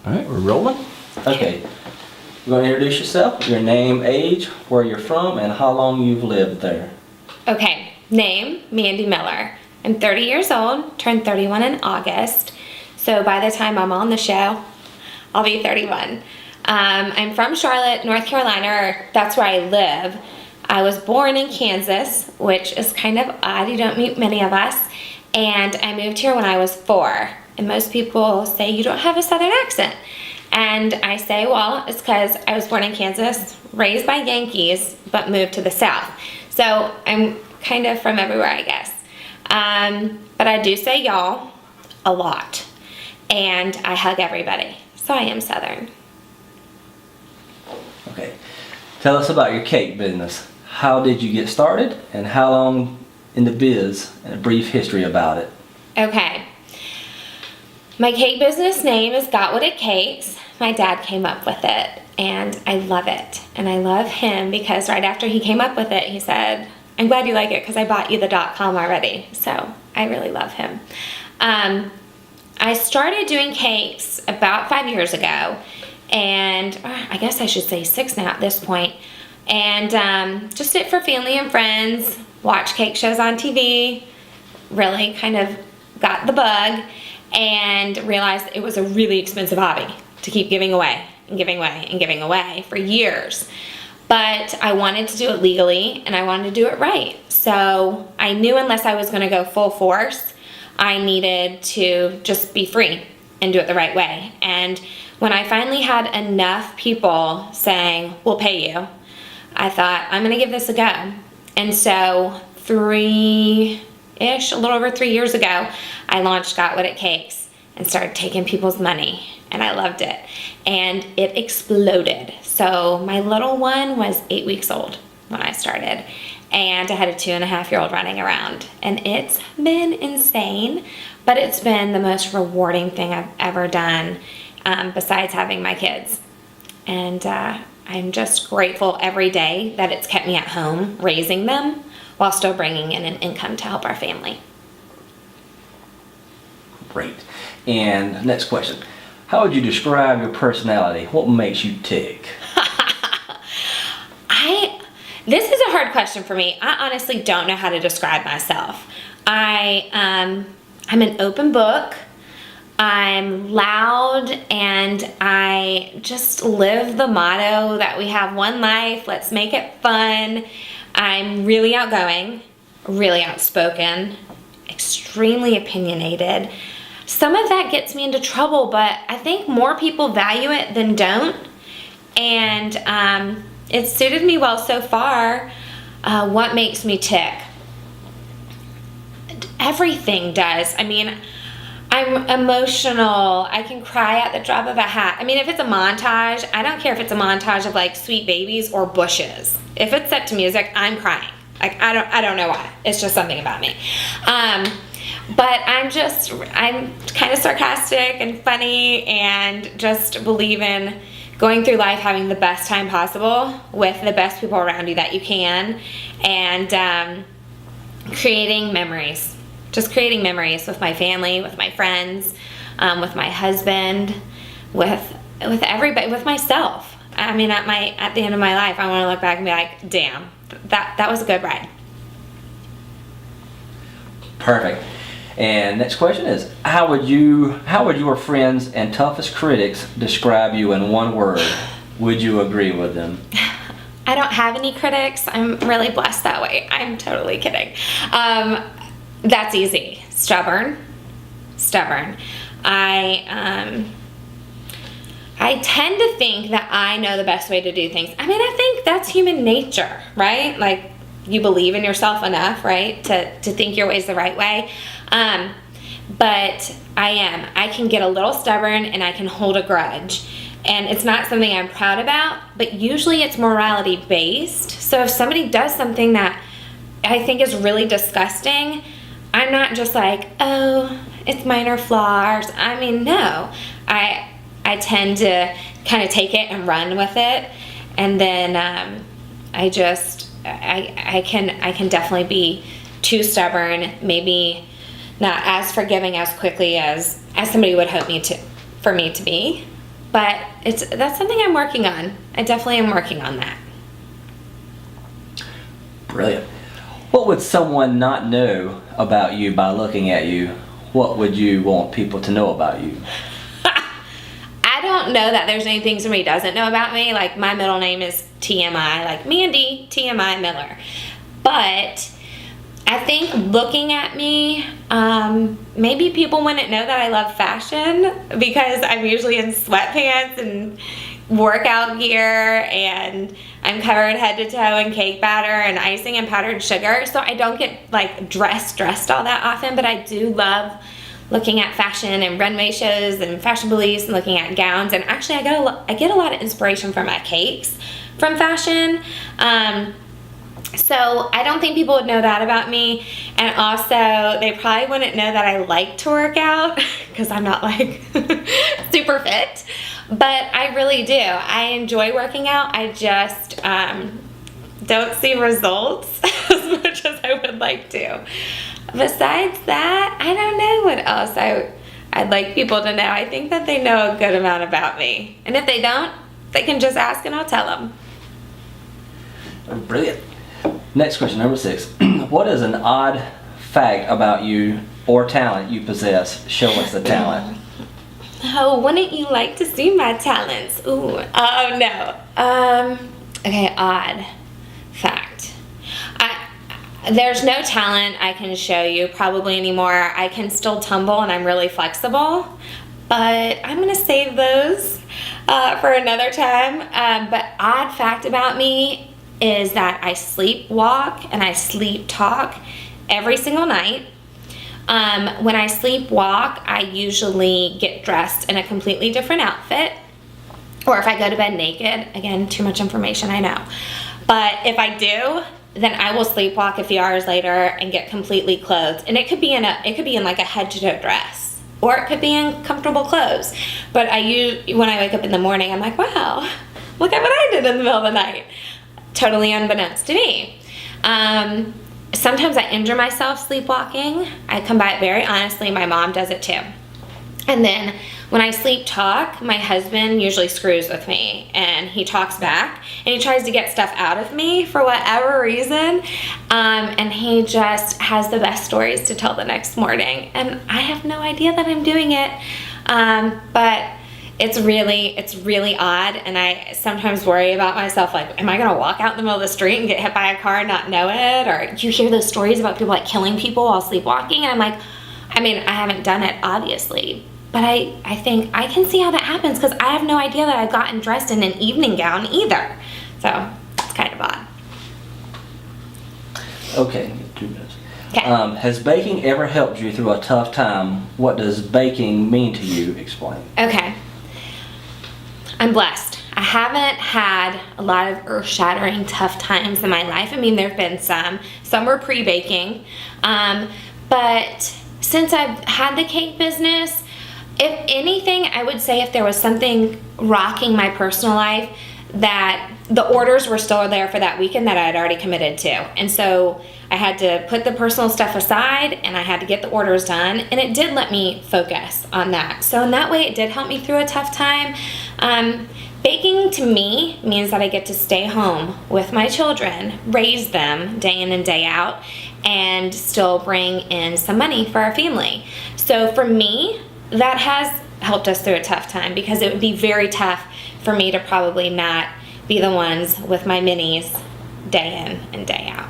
All right, we're rolling. Okay. You're going to introduce yourself, your name, age, where you're from, and how long you've lived there. Okay, name, Mandie Miller. I'm 30 years old, turned 31 in August. So by the time I'm on the show, I'll be 31. I'm from Charlotte, North Carolina, or that's where I live. I was born in Kansas, which is kind of odd. You don't meet many of us. And I moved here when I was 4. And most people say, you don't have a Southern accent. And I say, well, it's because I was born in Kansas, raised by Yankees, but moved to the South. So I'm kind of from everywhere, I guess. But I do say y'all a lot. And I hug everybody. So I am Southern. Okay. Tell us about your cake business. How did you get started, and how long in the biz, and a brief history about it. Okay. My cake business name is Got What It Cakes. My dad came up with it, and I love it. And I love him because right after he came up with it, he said, I'm glad you like it because I bought you the .com already. So I really love him. I started doing cakes about 5 years ago, and I guess I should say 6 now at this point. And just did it for family and friends, watch cake shows on TV, really kind of got the bug, and realized it was a really expensive hobby to keep giving away and giving away and giving away for years. But I wanted to do it legally, and I wanted to do it right. So I knew unless I was going to go full force, I needed to just be free and do it the right way. And when I finally had enough people saying, we'll pay you, I thought, I'm going to give this a go. And so 3-ish, a little over 3 years ago, I launched Got What It Cakes and started taking people's money. And I loved it. And it exploded. So my little one was 8 weeks old when I started. And I had a 2.5-year-old running around. And it's been insane. But it's been the most rewarding thing I've ever done besides having my kids. And I'm just grateful every day that it's kept me at home raising them while still bringing in an income to help our family. Great. And next question. How would you describe your personality? What makes you tick? This is a hard question for me. I honestly don't know how to describe myself. I'm an open book. I'm loud, and I just live the motto that we have one life, let's make it fun. I'm really outgoing, really outspoken, extremely opinionated. Some of that gets me into trouble, but I think more people value it than don't. And it's suited me well so far. What makes me tick? Everything does. I mean, I'm emotional. I can cry at the drop of a hat. I mean, if it's a montage, I don't care if it's a montage of like sweet babies or bushes. If it's set to music, I'm crying. Like, I don't know why. It's just something about me. But I'm kind of sarcastic and funny, and just believe in going through life having the best time possible with the best people around you that you can, and creating memories. Just creating memories with my family, with my friends, with my husband, with everybody, with myself. I mean, at the end of my life, I want to look back and be like, damn, that was a good ride. Perfect. And next question is, how would your friends and toughest critics describe you in one word? Would you agree with them? I don't have any critics. I'm really blessed that way. I'm totally kidding. That's easy. Stubborn. I tend to think that I know the best way to do things. I mean, I think that's human nature, right? Like, you believe in yourself enough, right, to think your way's the right way. But I can get a little stubborn, and I can hold a grudge. And it's not something I'm proud about, but usually it's morality based. So if somebody does something that I think is really disgusting, I'm not just like, oh, it's minor flaws. I mean, no. I tend to kind of take it and run with it, and then I can definitely be too stubborn, maybe not as forgiving as quickly as somebody would hope for me to be. But that's something I'm working on. I definitely am working on that. Brilliant. What would someone not know about you by looking at you? What would you want people to know about you? I don't know that there's anything somebody doesn't know about me. Like, my middle name is TMI, like Mandie TMI Miller. But I think looking at me, maybe people wouldn't know that I love fashion because I'm usually in sweatpants and workout gear, and I'm covered head to toe in cake batter and icing and powdered sugar. So I don't get like dressed all that often, but I do love looking at fashion and runway shows and fashion police and looking at gowns. And actually I get a lot of inspiration from my cakes from fashion. So I don't think people would know that about me. And also, they probably wouldn't know that I like to work out because I'm not like super fit. But I really do. I enjoy working out. I just don't see results as much as I would like to. Besides that, I don't know what else I'd like people to know. I think that they know a good amount about me. And if they don't, they can just ask and I'll tell them. Brilliant. Next question, number 6. What is an odd fact about you or talent you possess? Show us the talent. Oh, wouldn't you like to see my talents? Ooh, oh no. Okay, odd fact. There's no talent I can show you probably anymore. I can still tumble and I'm really flexible, but I'm gonna save those for another time. But odd fact about me is that I sleepwalk and I sleep talk every single night. When I sleepwalk, I usually get dressed in a completely different outfit. Or if I go to bed naked, again, too much information, I know. But if I do, then I will sleepwalk a few hours later and get completely clothed. And it could be in like a head to toe dress, or it could be in comfortable clothes. But when I wake up in the morning, I'm like, wow, look at what I did in the middle of the night. Totally unbeknownst to me. Sometimes I injure myself sleepwalking. I come by it very honestly. My mom does it too. And then when I sleep talk, my husband usually screws with me and he talks back and he tries to get stuff out of me for whatever reason. And he just has the best stories to tell the next morning. And I have no idea that I'm doing it. But it's really odd, and I sometimes worry about myself, like, am I gonna walk out in the middle of the street and get hit by a car and not know it? Or you hear those stories about people like killing people while sleepwalking, and I'm like, I mean, I haven't done it, obviously, but I think I can see how that happens because I have no idea that I've gotten dressed in an evening gown either. So it's kind of odd. Okay, 2 minutes. Okay. Has baking ever helped you through a tough time? What does baking mean to you? Explain. Okay. I'm blessed. I haven't had a lot of earth-shattering tough times in my life. I mean, there have been some. Some were pre-baking. But since I've had the cake business, if anything, I would say if there was something rocking my personal life, that the orders were still there for that weekend that I had already committed to. And so I had to put the personal stuff aside and I had to get the orders done, and it did let me focus on that. So in that way, it did help me through a tough time. Baking to me means that I get to stay home with my children, raise them day in and day out, and still bring in some money for our family. So for me, that has helped us through a tough time because it would be very tough for me to probably not be the ones with my minis day in and day out.